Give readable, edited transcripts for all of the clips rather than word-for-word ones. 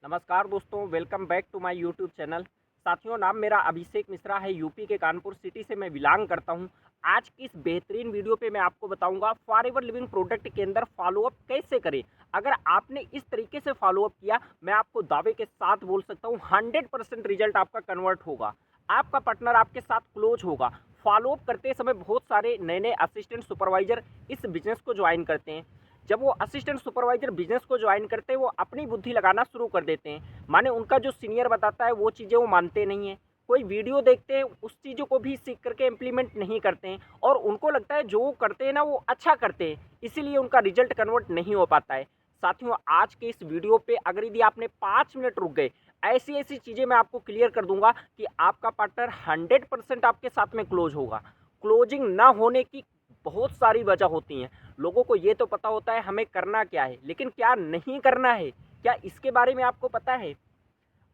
नमस्कार दोस्तों, welcome back to my YouTube channel. साथियों, नाम मेरा अभिषेक मिश्रा है। यूपी के कानपुर सिटी से मैं बिलोंग करता हूं। आज की इस बेहतरीन वीडियो पे मैं आपको बताऊंगा फॉरएवर लिविंग प्रोडक्ट के अंदर फॉलोअप कैसे करें। अगर आपने इस तरीके से फॉलोअप किया, मैं आपको दावे के साथ बोल सकता हूं 100% रिजल्ट आपका कन्वर्ट होगा। आपका पार्टनर आपके साथ क्लोज होगा। फॉलोअप करते समय बहुत सारे नए नए असिस्टेंट सुपरवाइजर इस बिजनेस को ज्वाइन करते हैं। जब वो असिस्टेंट सुपरवाइजर बिजनेस को ज्वाइन करते हैं, वो अपनी बुद्धि लगाना शुरू कर देते हैं। माने उनका जो सीनियर बताता है वो चीज़ें वो मानते नहीं हैं। कोई वीडियो देखते हैं, उस चीज़ों को भी सीख करके इम्प्लीमेंट नहीं करते हैं और उनको लगता है जो वो करते हैं ना वो अच्छा करते हैं, इसीलिए उनका रिजल्ट कन्वर्ट नहीं हो पाता है। साथियों, आज के इस वीडियो पे अगर यदि आपने 5 मिनट रुक गए, ऐसी ऐसी चीज़ें मैं आपको क्लियर कर दूंगा कि आपका पार्टनर 100% आपके साथ में क्लोज होगा। क्लोजिंग ना होने की बहुत सारी वजह होती हैं। लोगों को ये तो पता होता है हमें करना क्या है, लेकिन क्या नहीं करना है, क्या इसके बारे में आपको पता है?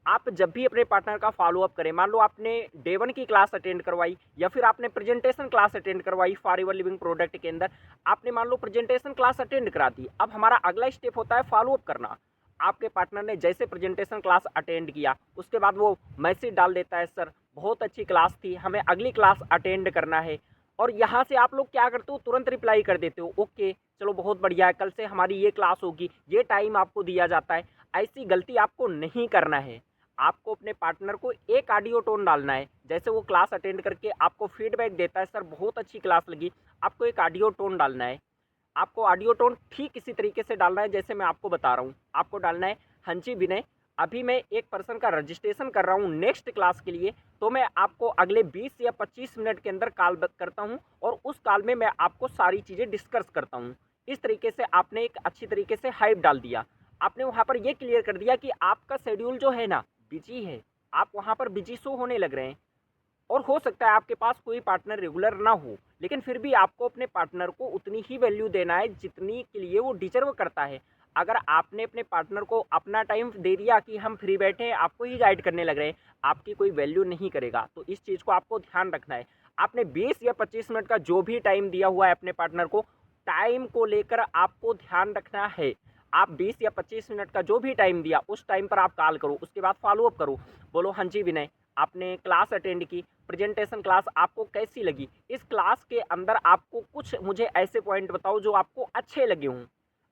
आप जब भी अपने पार्टनर का फॉलोअप करें, मान लो आपने डे 1 की क्लास अटेंड करवाई या फिर आपने प्रेजेंटेशन क्लास अटेंड करवाई फॉरएवर लिविंग प्रोडक्ट के अंदर, आपने मान लो प्रेजेंटेशन क्लास अटेंड करा दी। अब हमारा अगला स्टेप होता है फॉलोअप करना। आपके पार्टनर ने जैसे प्रेजेंटेशन क्लास अटेंड किया, उसके बाद वो मैसेज डाल देता है, सर बहुत अच्छी क्लास थी, हमें अगली क्लास अटेंड करना है। और यहाँ से आप लोग क्या करते हो, तुरंत रिप्लाई कर देते हो, ओके चलो बहुत बढ़िया है, कल से हमारी ये क्लास होगी, ये टाइम आपको दिया जाता है। ऐसी गलती आपको नहीं करना है। आपको अपने पार्टनर को एक ऑडियो टोन डालना है। जैसे वो क्लास अटेंड करके आपको फीडबैक देता है, सर बहुत अच्छी क्लास लगी, आपको एक ऑडियो टोन डालना है। आपको ऑडियो टोन ठीक इसी तरीके से डालना है जैसे मैं आपको बता रहा हूँ। आपको डालना है, हाँ जी विनय, अभी मैं एक पर्सन का रजिस्ट्रेशन कर रहा हूँ नेक्स्ट क्लास के लिए, तो मैं आपको अगले 20 या 25 मिनट के अंदर कॉल करता हूँ और उस कॉल में मैं आपको सारी चीज़ें डिस्कस करता हूँ। इस तरीके से आपने एक अच्छी तरीके से हाइप डाल दिया। आपने वहाँ पर ये क्लियर कर दिया कि आपका शेड्यूल जो है ना बिजी है, आप वहाँ पर बिजी शो होने लग रहे हैं। और हो सकता है आपके पास कोई पार्टनर रेगुलर ना हो, लेकिन फिर भी आपको अपने पार्टनर को उतनी ही वैल्यू देना है जितनी के लिए वो डिजर्व करता है। अगर आपने अपने पार्टनर को अपना टाइम दे दिया कि हम फ्री बैठे हैं, आपको ही गाइड करने लग रहे हैं, आपकी कोई वैल्यू नहीं करेगा। तो इस चीज़ को आपको ध्यान रखना है। आपने 20 या 25 मिनट का जो भी टाइम दिया हुआ है अपने पार्टनर को, टाइम को लेकर आपको ध्यान रखना है। आप 20 या 25 मिनट का जो भी टाइम दिया उस टाइम पर आप कॉल करो, उसके बाद फॉलोअप करो। बोलो, हाँ जी विनय, आपने क्लास अटेंड की, प्रेजेंटेशन क्लास आपको कैसी लगी? इस क्लास के अंदर आपको कुछ मुझे ऐसे पॉइंट बताओ जो आपको अच्छे लगे हों।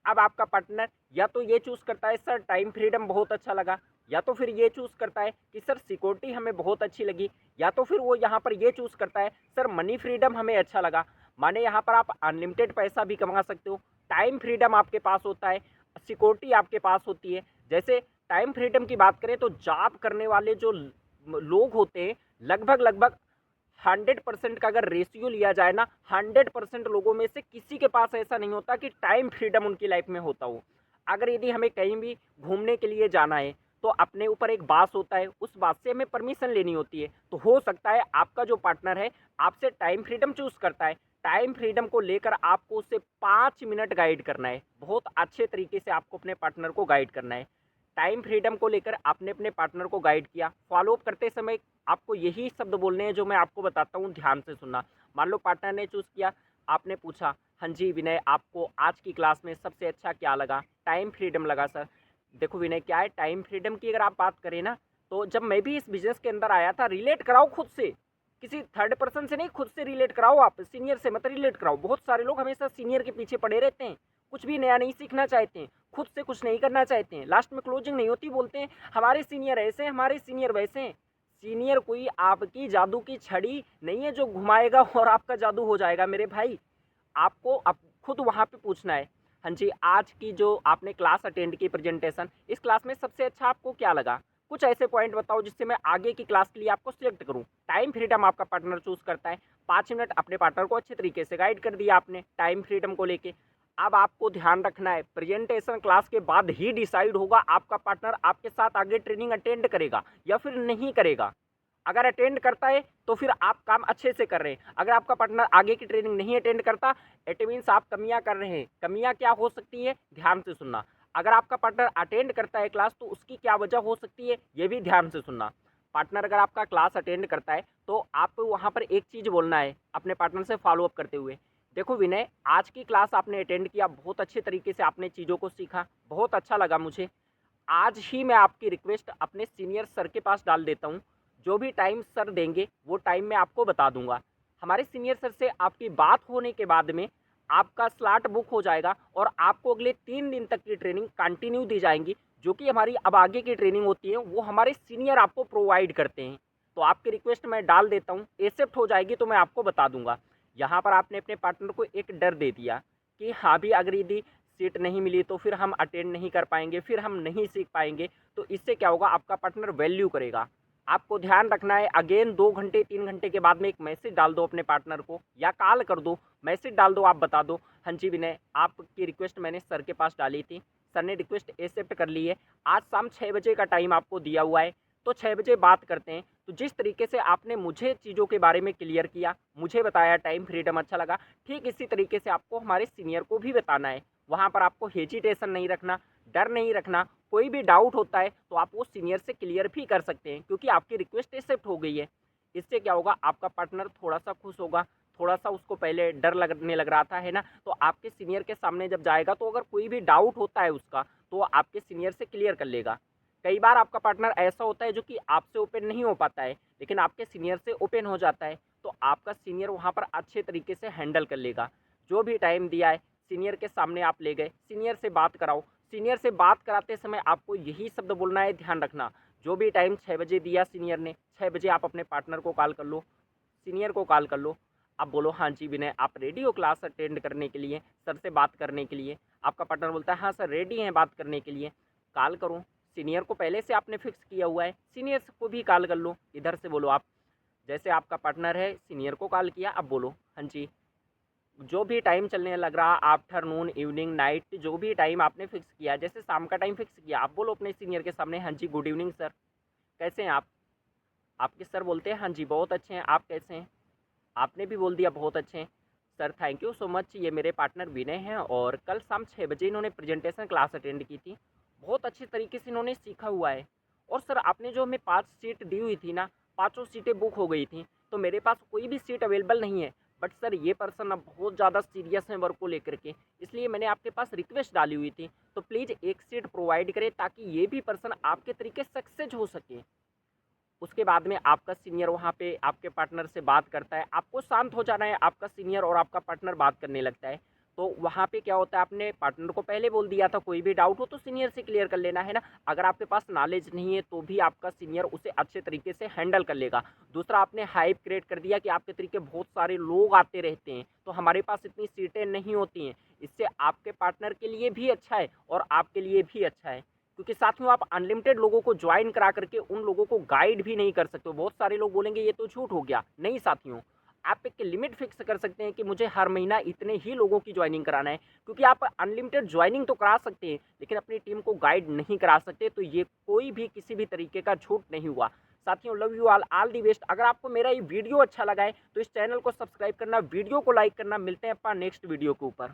अब आपका पार्टनर या तो ये चूज़ करता है, सर टाइम फ्रीडम बहुत अच्छा लगा, या तो फिर ये चूज़ करता है कि सर सिक्योरिटी हमें बहुत अच्छी लगी, या तो फिर वो यहाँ पर ये चूज़ करता है, सर मनी फ्रीडम हमें अच्छा लगा। माने यहाँ पर आप अनलिमिटेड पैसा भी कमा सकते हो, टाइम फ्रीडम आपके पास होता है, सिक्योरिटी आपके पास होती है। जैसे टाइम फ्रीडम की बात करें तो जॉब करने वाले जो लोग होते हैं, लगभग लगभग 100% का अगर रेशियो लिया जाए ना, 100% लोगों में से किसी के पास ऐसा नहीं होता कि टाइम फ्रीडम उनकी लाइफ में होता हो। अगर यदि हमें कहीं भी घूमने के लिए जाना है तो अपने ऊपर एक बास होता है, उस बास से हमें परमिशन लेनी होती है। तो हो सकता है आपका जो पार्टनर है आपसे टाइम फ्रीडम चूज करता है। टाइम फ्रीडम को लेकर आपको उसे 5 मिनट गाइड करना है, बहुत अच्छे तरीके से आपको अपने पार्टनर को गाइड करना है। टाइम फ्रीडम को लेकर आपने अपने पार्टनर को गाइड किया, फॉलोअप करते समय आपको यही शब्द बोलने हैं जो मैं आपको बताता हूँ, ध्यान से सुनना। मान लो पार्टनर ने चूज़ किया, आपने पूछा, हाँ जी विनय, आपको आज की क्लास में सबसे अच्छा क्या लगा? टाइम फ्रीडम लगा सर। देखो विनय, क्या है टाइम फ्रीडम की अगर आप बात करें ना, तो जब मैं भी इस बिजनेस के अंदर आया था, रिलेट कराओ खुद से, किसी थर्ड पर्सन से नहीं, खुद से रिलेट कराओ। आप सीनियर से मत रिलेट कराओ। बहुत सारे लोग हमेशा सीनियर के पीछे पड़े रहते हैं, कुछ भी नया नहीं सीखना चाहते हैं, खुद से कुछ नहीं करना चाहते हैं, लास्ट में क्लोजिंग नहीं होती, बोलते हैं हमारे सीनियर ऐसे हैं, हमारे सीनियर वैसे हैं। सीनियर कोई आपकी जादू की छड़ी नहीं है जो घुमाएगा और आपका जादू हो जाएगा मेरे भाई। आपको अब खुद वहाँ पे पूछना है, हाँ जी आज की जो आपने क्लास अटेंड की प्रेजेंटेशन, इस क्लास में सबसे अच्छा आपको क्या लगा? कुछ ऐसे पॉइंट बताओ जिससे मैं आगे की क्लास के लिए आपको सिलेक्ट करूँ। टाइम फ्रीडम आपका पार्टनर चूज करता है। 5 मिनट अपने पार्टनर को अच्छे तरीके से गाइड कर दिया आपने टाइम फ्रीडम को लेके। अब आपको ध्यान रखना है, प्रेजेंटेशन क्लास के बाद ही डिसाइड होगा आपका पार्टनर आपके साथ आगे ट्रेनिंग अटेंड करेगा या फिर नहीं करेगा। अगर अटेंड करता है तो फिर आप काम अच्छे से कर रहे हैं। अगर आपका पार्टनर आगे की ट्रेनिंग नहीं अटेंड करता, इट मीन्स आप कमियां कर रहे हैं। कमियां क्या हो सकती है, ध्यान से सुनना। अगर आपका पार्टनर अटेंड करता है क्लास तो उसकी क्या वजह हो सकती है, ये भी ध्यान से सुनना। पार्टनर अगर आपका क्लास अटेंड करता है तो आप वहाँ पर एक चीज़ बोलना है अपने पार्टनर से फॉलोअप करते हुए, देखो विनय, आज की क्लास आपने अटेंड किया, बहुत अच्छे तरीके से आपने चीज़ों को सीखा, बहुत अच्छा लगा मुझे। आज ही मैं आपकी रिक्वेस्ट अपने सीनियर सर के पास डाल देता हूँ। जो भी टाइम सर देंगे वो टाइम मैं आपको बता दूंगा। हमारे सीनियर सर से आपकी बात होने के बाद में आपका स्लॉट बुक हो जाएगा और आपको अगले 3 दिन तक की ट्रेनिंग कंटिन्यू दी जाएंगी। जो कि हमारी अब आगे की ट्रेनिंग होती है वो हमारे सीनियर आपको प्रोवाइड करते हैं। तो आपकी रिक्वेस्ट मैं डाल देता हूँ, एक्सेप्ट हो जाएगी तो मैं आपको बता दूंगा। यहाँ पर आपने अपने पार्टनर को एक डर दे दिया कि हाँ भी अगर यदि सीट नहीं मिली तो फिर हम अटेंड नहीं कर पाएंगे, फिर हम नहीं सीख पाएंगे। तो इससे क्या होगा, आपका पार्टनर वैल्यू करेगा। आपको ध्यान रखना है, अगेन 2 घंटे 3 घंटे के बाद में एक मैसेज डाल दो अपने पार्टनर को या कॉल कर दो, मैसेज डाल दो, आप बता दो हाँ जी विनय आपकी रिक्वेस्ट मैंने सर के पास डाली थी, सर ने रिक्वेस्ट एक्सेप्ट कर ली है, आज शाम 6 बजे का टाइम आपको दिया हुआ है, तो 6 बजे बात करते हैं। तो जिस तरीके से आपने मुझे चीज़ों के बारे में क्लियर किया, मुझे बताया, टाइम फ्रीडम अच्छा लगा, ठीक इसी तरीके से आपको हमारे सीनियर को भी बताना है। वहाँ पर आपको हेजिटेशन नहीं रखना, डर नहीं रखना। कोई भी डाउट होता है तो आप वो सीनियर से क्लियर भी कर सकते हैं क्योंकि आपकी रिक्वेस्ट एक्सेप्ट हो गई है। इससे क्या होगा, आपका पार्टनर थोड़ा सा खुश होगा, थोड़ा सा उसको पहले डर लगने लग रहा था है ना, तो आपके सीनियर के सामने जब जाएगा तो अगर कोई भी डाउट होता है उसका तो आपके सीनियर से क्लियर कर लेगा। कई बार आपका पार्टनर ऐसा होता है जो कि आपसे ओपन नहीं हो पाता है लेकिन आपके सीनियर से ओपन हो जाता है, तो आपका सीनियर वहाँ पर अच्छे तरीके से हैंडल कर लेगा। जो भी टाइम दिया है सीनियर के सामने आप ले गए, सीनियर से बात कराओ। सीनियर से बात कराते समय आपको यही शब्द बोलना है, ध्यान रखना। जो भी टाइम 6 बजे दिया सीनियर ने, 6 बजे आप अपने पार्टनर को कॉल कर लो, सीनियर को कॉल कर लो। आप बोलो हाँ जी विनय आप रेडी हो क्लास अटेंड करने के लिए, सर से बात करने के लिए। आपका पार्टनर बोलता है हाँ सर रेडी हैं बात करने के लिए। कॉल करो, सीनियर को पहले से आपने फिक्स किया हुआ है, सीनियर को भी कॉल कर लो। इधर से बोलो आप, जैसे आपका पार्टनर है सीनियर को कॉल किया, अब बोलो हाँ जी जो भी टाइम चलने लग रहा, आफ्टरनून इवनिंग नाइट जो भी टाइम आपने फिक्स किया, जैसे शाम का टाइम फिक्स किया, आप बोलो अपने सीनियर के सामने हाँ जी गुड इवनिंग सर, कैसे हैं आप। आपके सर बोलते हैं हाँ जी बहुत अच्छे हैं, आप कैसे हैं। आपने भी बोल दिया बहुत अच्छे हैं। Sir thank you so much, ये मेरे पार्टनर विनय हैं और कल शाम 6 बजे इन्होंने प्रेजेंटेशन क्लास अटेंड की थी, बहुत अच्छे तरीके से इन्होंने सीखा हुआ है। और सर आपने जो हमें 5 सीट दी हुई थी ना, पाँचों सीटें बुक हो गई थी, तो मेरे पास कोई भी सीट अवेलेबल नहीं है। बट सर ये पर्सन अब बहुत ज़्यादा सीरियस हैं वर्क को लेकर के, इसलिए मैंने आपके पास रिक्वेस्ट डाली हुई थी, तो प्लीज़ एक सीट प्रोवाइड करें ताकि ये भी पर्सन आपके तरीके सक्सेस हो सके। उसके बाद में आपका सीनियर वहाँ पे आपके पार्टनर से बात करता है, आपको शांत हो जाना है, आपका सीनियर और आपका पार्टनर बात करने लगता है। तो वहाँ पे क्या होता है, आपने पार्टनर को पहले बोल दिया था कोई भी डाउट हो तो सीनियर से क्लियर कर लेना है ना। अगर आपके पास नॉलेज नहीं है तो भी आपका सीनियर उसे अच्छे तरीके से हैंडल कर लेगा। दूसरा, आपने हाइप क्रिएट कर दिया कि आपके तरीके बहुत सारे लोग आते रहते हैं तो हमारे पास इतनी सीटें नहीं होती हैं। इससे आपके पार्टनर के लिए भी अच्छा है और आपके लिए भी अच्छा है, क्योंकि साथियों आप अनलिमिटेड लोगों को ज्वाइन करा करके उन लोगों को गाइड भी नहीं कर सकते हो। बहुत सारे लोग बोलेंगे ये तो झूठ हो गया, नहीं साथियों, आप एक लिमिट फिक्स कर सकते हैं कि मुझे हर महीना इतने ही लोगों की ज्वाइनिंग कराना है, क्योंकि आप अनलिमिटेड ज्वाइनिंग तो करा सकते हैं लेकिन अपनी टीम को गाइड नहीं करा सकते। तो ये कोई भी किसी भी तरीके का झूठ नहीं हुआ। साथियों love you all the best. अगर आपको मेरा ये वीडियो अच्छा लगा है तो इस चैनल को सब्सक्राइब करना, वीडियो को लाइक करना। मिलते हैं अपना नेक्स्ट वीडियो के ऊपर।